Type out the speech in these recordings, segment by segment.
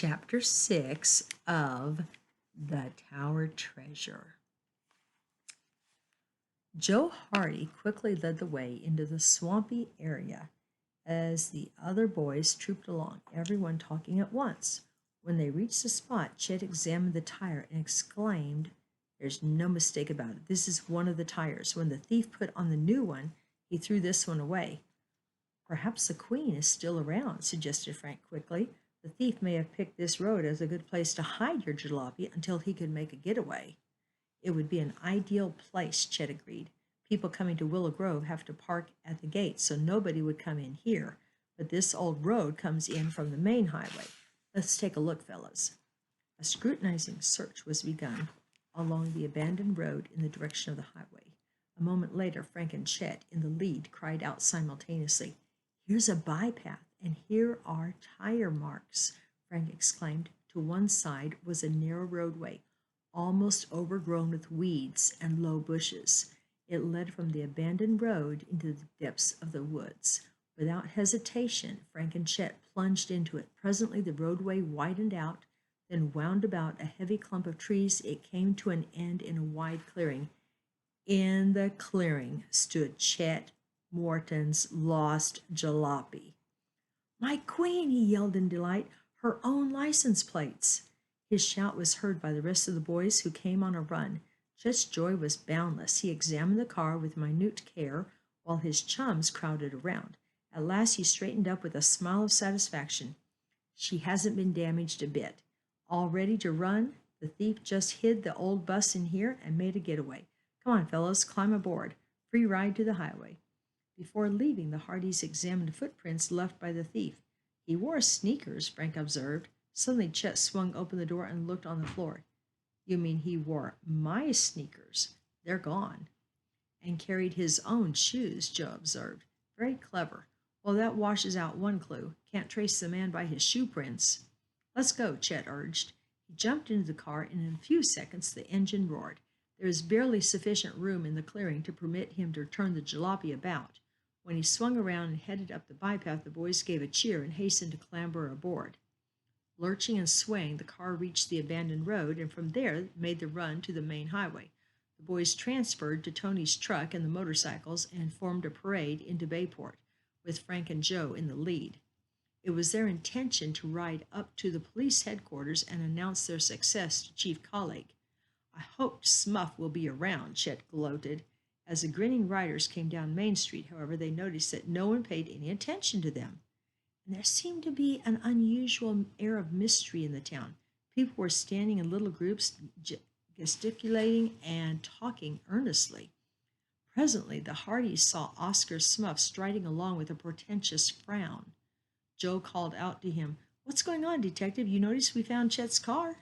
Chapter 6 of The Tower Treasure. Joe Hardy quickly led the way into the swampy area as the other boys trooped along, everyone talking at once. When they reached the spot, Chet examined the tire and exclaimed, "There's no mistake about it. This is one of the tires. When the thief put on the new one, he threw this one away." "Perhaps the queen is still around," suggested Frank quickly. "The thief may have picked this road as a good place to hide your jalopy until he could make a getaway." "It would be an ideal place," Chet agreed. "People coming to Willow Grove have to park at the gate, so nobody would come in here. But this old road comes in from the main highway. Let's take a look, fellows." A scrutinizing search was begun along the abandoned road in the direction of the highway. A moment later, Frank and Chet, in the lead, cried out simultaneously, "Here's a bypath, and here are tire marks," Frank exclaimed. To one side was a narrow roadway, almost overgrown with weeds and low bushes. It led from the abandoned road into the depths of the woods. Without hesitation, Frank and Chet plunged into it. Presently, the roadway widened out, then wound about a heavy clump of trees. It came to an end in a wide clearing. In the clearing stood Chet Morton's lost jalopy. "My queen!" he yelled in delight. "Her own license plates!" His shout was heard by the rest of the boys, who came on a run. Chet's joy was boundless. He examined the car with minute care while his chums crowded around. At last he straightened up with a smile of satisfaction. "She hasn't been damaged a bit. All ready to run? The thief just hid the old bus in here and made a getaway. Come on, fellows, climb aboard. Free ride to the highway." Before leaving, the Hardys examined footprints left by the thief. "He wore sneakers," Frank observed. Suddenly Chet swung open the door and looked on the floor. "You mean he wore my sneakers? They're gone." "And carried his own shoes," Joe observed. "Very clever. Well, that washes out one clue. Can't trace the man by his shoe prints." "Let's go," Chet urged. He jumped into the car, and in a few seconds the engine roared. There was barely sufficient room in the clearing to permit him to turn the jalopy about. When he swung around and headed up the bypath, the boys gave a cheer and hastened to clamber aboard. Lurching and swaying, the car reached the abandoned road, and from there made the run to the main highway. The boys transferred to Tony's truck and the motorcycles and formed a parade into Bayport, with Frank and Joe in the lead. It was their intention to ride up to the police headquarters and announce their success to Chief Colleague. "I hope Smuff will be around," Chet gloated. As the grinning riders came down Main Street, however, they noticed that no one paid any attention to them. And there seemed to be an unusual air of mystery in the town. People were standing in little groups, gesticulating and talking earnestly. Presently, the Hardys saw Oscar Smuff striding along with a portentous frown. Joe called out to him, "What's going on, Detective? You notice we found Chet's car?"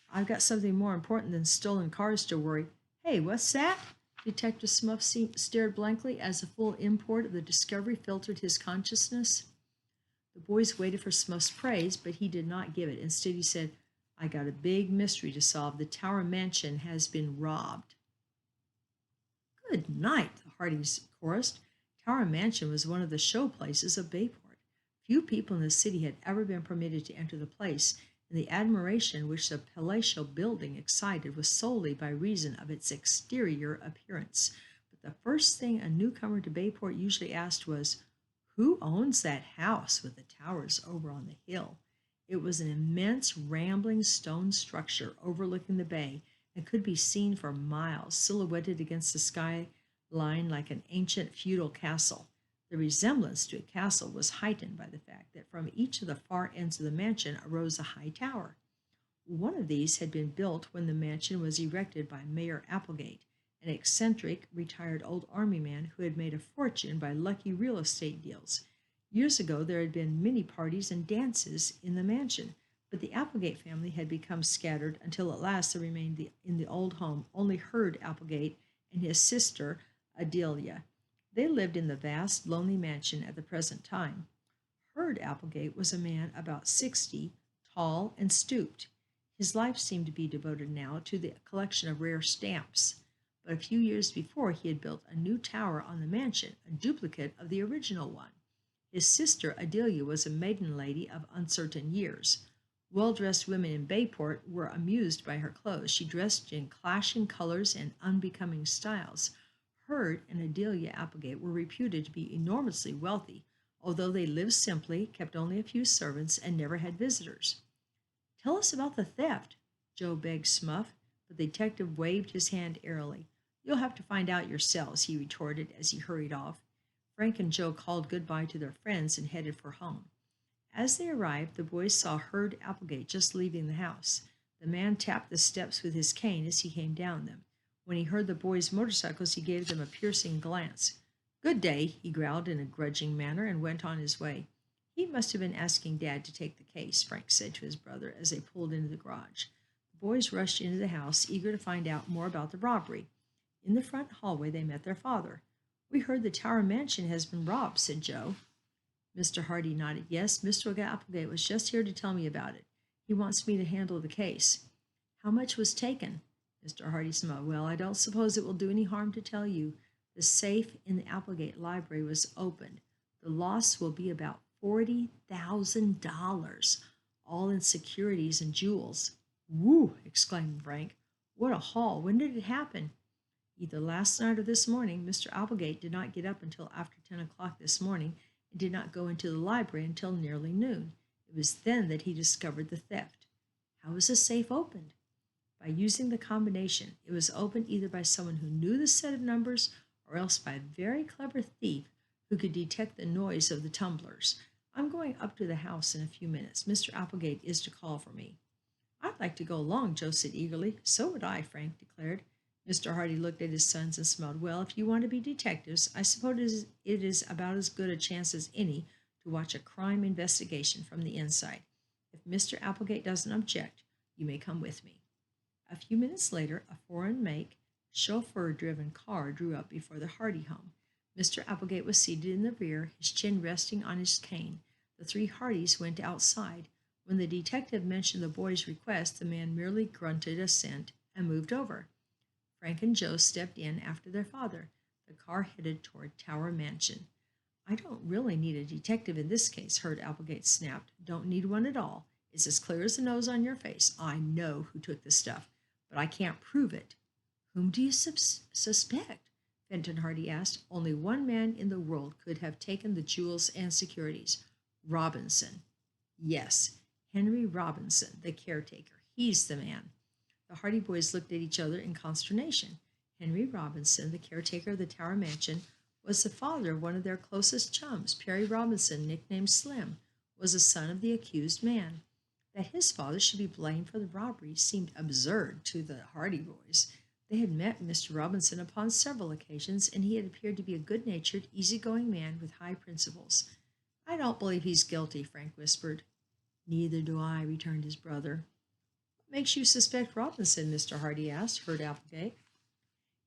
"I've got something more important than stolen cars to worry." "Hey, what's that?" Detective Smuff stared blankly as the full import of the discovery filtered his consciousness. The boys waited for Smuff's praise, but he did not give it. Instead, he said, "I got a big mystery to solve. The Tower Mansion has been robbed." "Good night," the Hardys chorused. Tower Mansion was one of the show places of Bayport. Few people in the city had ever been permitted to enter the place, and the admiration which the palatial building excited was solely by reason of its exterior appearance. But the first thing a newcomer to Bayport usually asked was, "Who owns that house with the towers over on the hill?" It was an immense, rambling stone structure overlooking the bay and could be seen for miles, silhouetted against the skyline like an ancient feudal castle. The resemblance to a castle was heightened by the fact that from each of the far ends of the mansion arose a high tower. One of these had been built when the mansion was erected by Mayor Applegate, an eccentric, retired old army man who had made a fortune by lucky real estate deals. Years ago, there had been many parties and dances in the mansion, but the Applegate family had become scattered until at last there remained in the old home only Herd Applegate and his sister Adelia. They lived in the vast, lonely mansion at the present time. Herd Applegate was a man about 60, tall and stooped. His life seemed to be devoted now to the collection of rare stamps. But a few years before, he had built a new tower on the mansion, a duplicate of the original one. His sister Adelia was a maiden lady of uncertain years. Well-dressed women in Bayport were amused by her clothes. She dressed in clashing colors and unbecoming styles. Hurd and Adelia Applegate were reputed to be enormously wealthy, although they lived simply, kept only a few servants, and never had visitors. Tell us about the theft, Joe begged Smuff, but the detective waved his hand airily. You'll have to find out yourselves, he retorted as he hurried off. Frank and Joe called goodbye to their friends and headed for home. As they arrived, the boys saw Hurd Applegate just leaving the house. The man tapped the steps with his cane as he came down them. When he heard the boys' motorcycles, he gave them a piercing glance. Good day, he growled in a grudging manner and went on his way. He must have been asking Dad to take the case, Frank said to his brother as they pulled into the garage. The boys rushed into the house, eager to find out more about the robbery. In the front hallway, they met their father. We heard the Tower Mansion has been robbed, said Joe. Mr. Hardy nodded. Yes, Mr. Applegate was just here to tell me about it. He wants me to handle the case. How much was taken? Mr. Hardy smiled. Well, I don't suppose it will do any harm to tell you. The safe in the Applegate library was opened. The loss will be about $40,000, all in securities and jewels. Woo! Exclaimed Frank. What a haul! When did it happen? Either last night or this morning. Mr. Applegate did not get up until after 10 o'clock this morning and did not go into the library until nearly noon. It was then that he discovered the theft. How was the safe opened? By using the combination. It was opened either by someone who knew the set of numbers or else by a very clever thief who could detect the noise of the tumblers. I'm going up to the house in a few minutes. Mr. Applegate is to call for me. I'd like to go along, Joe said eagerly. So would I, Frank declared. Mr. Hardy looked at his sons and smiled. Well, if you want to be detectives, I suppose it is about as good a chance as any to watch a crime investigation from the inside. If Mr. Applegate doesn't object, you may come with me. A few minutes later, a foreign make, chauffeur-driven car drew up before the Hardy home. Mr. Applegate was seated in the rear, his chin resting on his cane. The three Hardys went outside. When the detective mentioned the boy's request, the man merely grunted assent and moved over. Frank and Joe stepped in after their father. The car headed toward Tower Mansion. I don't really need a detective in this case, Hurd Applegate snapped. Don't need one at all. It's as clear as the nose on your face. I know who took the stuff, but I can't prove it. Whom do you suspect? Fenton Hardy asked. Only one man in the world could have taken the jewels and securities. Robinson. Yes, Henry Robinson, the caretaker. He's the man. The Hardy boys looked at each other in consternation. Henry Robinson, the caretaker of the Tower Mansion, was the father of one of their closest chums. Perry Robinson, nicknamed Slim, was the son of the accused man. That his father should be blamed for the robbery seemed absurd to the Hardy boys. They had met Mr. Robinson upon several occasions, and he had appeared to be a good-natured, easy-going man with high principles. I don't believe he's guilty, Frank whispered. Neither do I, returned his brother. What makes you suspect Robinson? Mr. Hardy asked Hurd Applegate.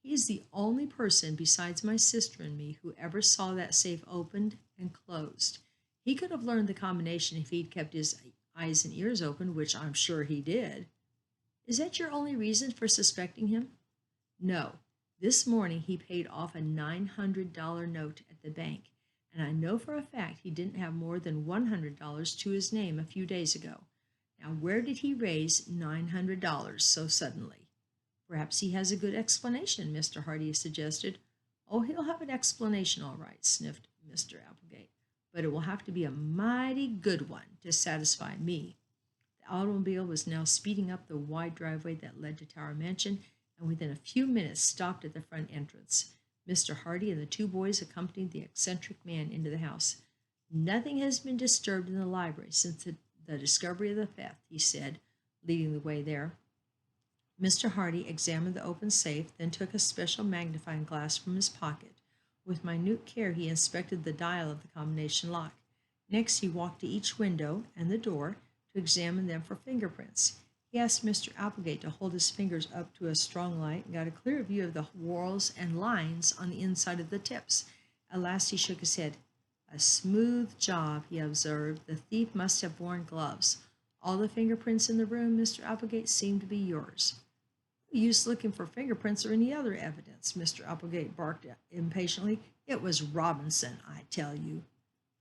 He is the only person besides my sister and me who ever saw that safe opened and closed. He could have learned the combination if he'd kept his eyes and ears open, which I'm sure he did. Is that your only reason for suspecting him? No. This morning he paid off a $900 note at the bank, and I know for a fact he didn't have more than $100 to his name a few days ago. Now, where did he raise $900 so suddenly? Perhaps he has a good explanation, Mr. Hardy suggested. Oh, he'll have an explanation, all right, sniffed Mr. Applegate, but it will have to be a mighty good one to satisfy me. The automobile was now speeding up the wide driveway that led to Tower Mansion, and within a few minutes stopped at the front entrance. Mr. Hardy and the two boys accompanied the eccentric man into the house. Nothing has been disturbed in the library since the discovery of the theft, he said, leading the way there. Mr. Hardy examined the open safe, then took a special magnifying glass from his pocket. With minute care, he inspected the dial of the combination lock. Next, he walked to each window and the door to examine them for fingerprints. He asked Mr. Applegate to hold his fingers up to a strong light and got a clear view of the whorls and lines on the inside of the tips. At last, he shook his head. A smooth job, he observed. The thief must have worn gloves. All the fingerprints in the room, Mr. Applegate, seem to be yours. No use looking for fingerprints or any other evidence, Mr. Applegate barked impatiently. It was Robinson, I tell you.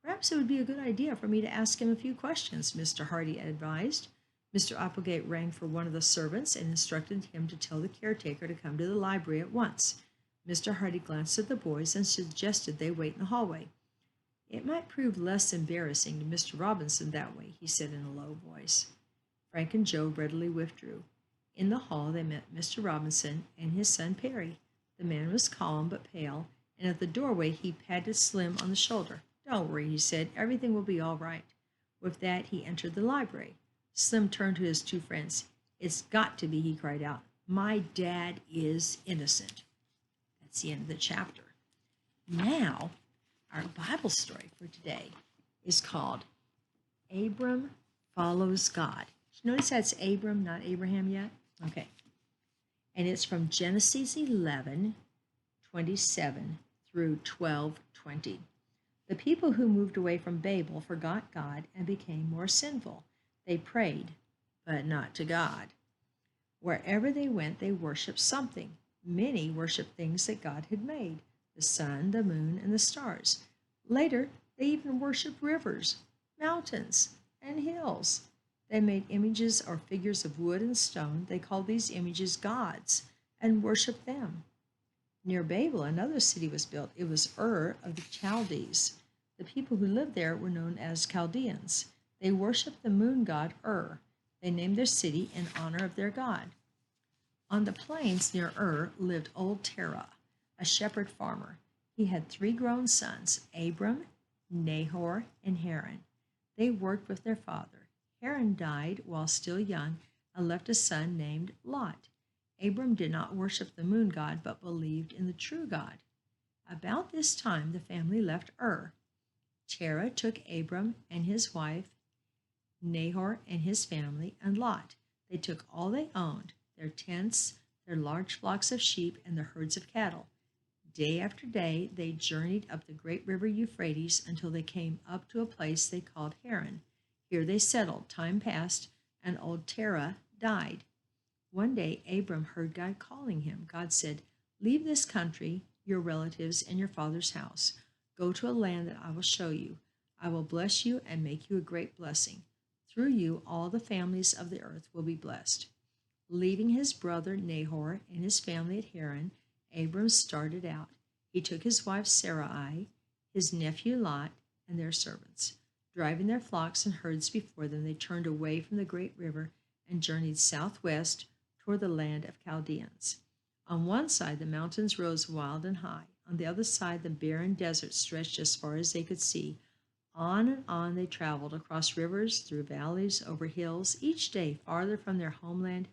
Perhaps it would be a good idea for me to ask him a few questions, Mr. Hardy advised. Mr. Applegate rang for one of the servants and instructed him to tell the caretaker to come to the library at once. Mr. Hardy glanced at the boys and suggested they wait in the hallway. "It might prove less embarrassing to Mr. Robinson that way," he said in a low voice. Frank and Joe readily withdrew. In the hall they met Mr. Robinson and his son Perry. The man was calm but pale, and at the doorway he patted Slim on the shoulder. "Don't worry," he said. "Everything will be all right." With that he entered the library. Slim turned to his two friends. "It's got to be," he cried out. "My dad is innocent." That's the end of the chapter. Now, our Bible story for today is called Abram Follows God. Did you notice that's Abram, not Abraham yet? Okay. And it's from Genesis 11:27 through 12:20. The people who moved away from Babel forgot God and became more sinful. They prayed, but not to God. Wherever they went, they worshiped something. Many worshiped things that God had made: the sun, the moon, and the stars. Later, they even worshiped rivers, mountains, and hills. They made images or figures of wood and stone. They called these images gods and worshiped them. Near Babel, another city was built. It was Ur of the Chaldees. The people who lived there were known as Chaldeans. They worshiped the moon god Ur. They named their city in honor of their god. On the plains near Ur lived old Terah, a shepherd farmer. He had 3 grown sons, Abram, Nahor, and Haran. They worked with their father. Haran died while still young and left a son named Lot. Abram did not worship the moon god, but believed in the true God. About this time, the family left Ur. Terah took Abram and his wife, Nahor and his family, and Lot. They took all they owned, their tents, their large flocks of sheep, and their herds of cattle. Day after day, they journeyed up the great river Euphrates until they came up to a place they called Haran. Here they settled. Time passed, and old Terah died. One day, Abram heard God calling him. God said, "Leave this country, your relatives, and your father's house. Go to a land that I will show you. I will bless you and make you a great blessing. Through you, all the families of the earth will be blessed." Leaving his brother Nahor and his family at Haran, Abram started out. He took his wife Sarai, his nephew Lot, and their servants. Driving their flocks and herds before them, they turned away from the great river and journeyed southwest toward the land of Chaldeans. On one side, the mountains rose wild and high. On the other side, the barren desert stretched as far as they could see. On and on they traveled, across rivers, through valleys, over hills, each day farther from their homeland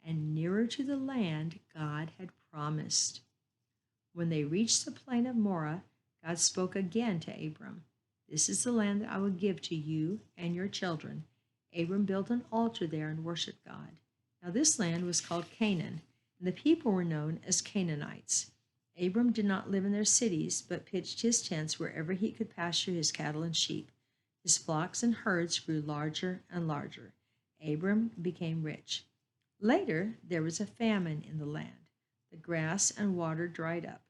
and nearer to the land God had promised. When they reached the plain of Morah, God spoke again to Abram. "This is the land that I will give to you and your children." Abram built an altar there and worshiped God. Now this land was called Canaan, and the people were known as Canaanites. Abram did not live in their cities, but pitched his tents wherever he could pasture his cattle and sheep. His flocks and herds grew larger and larger. Abram became rich. Later, there was a famine in the land. The grass and water dried up.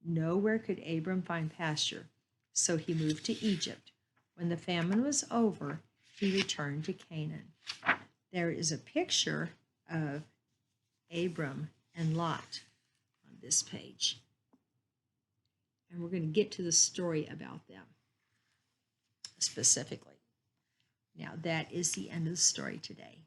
Nowhere could Abram find pasture, so he moved to Egypt. When the famine was over, he returned to Canaan. There is a picture of Abram and Lot on this page. And we're going to get to the story about them specifically. Now, that is the end of the story today.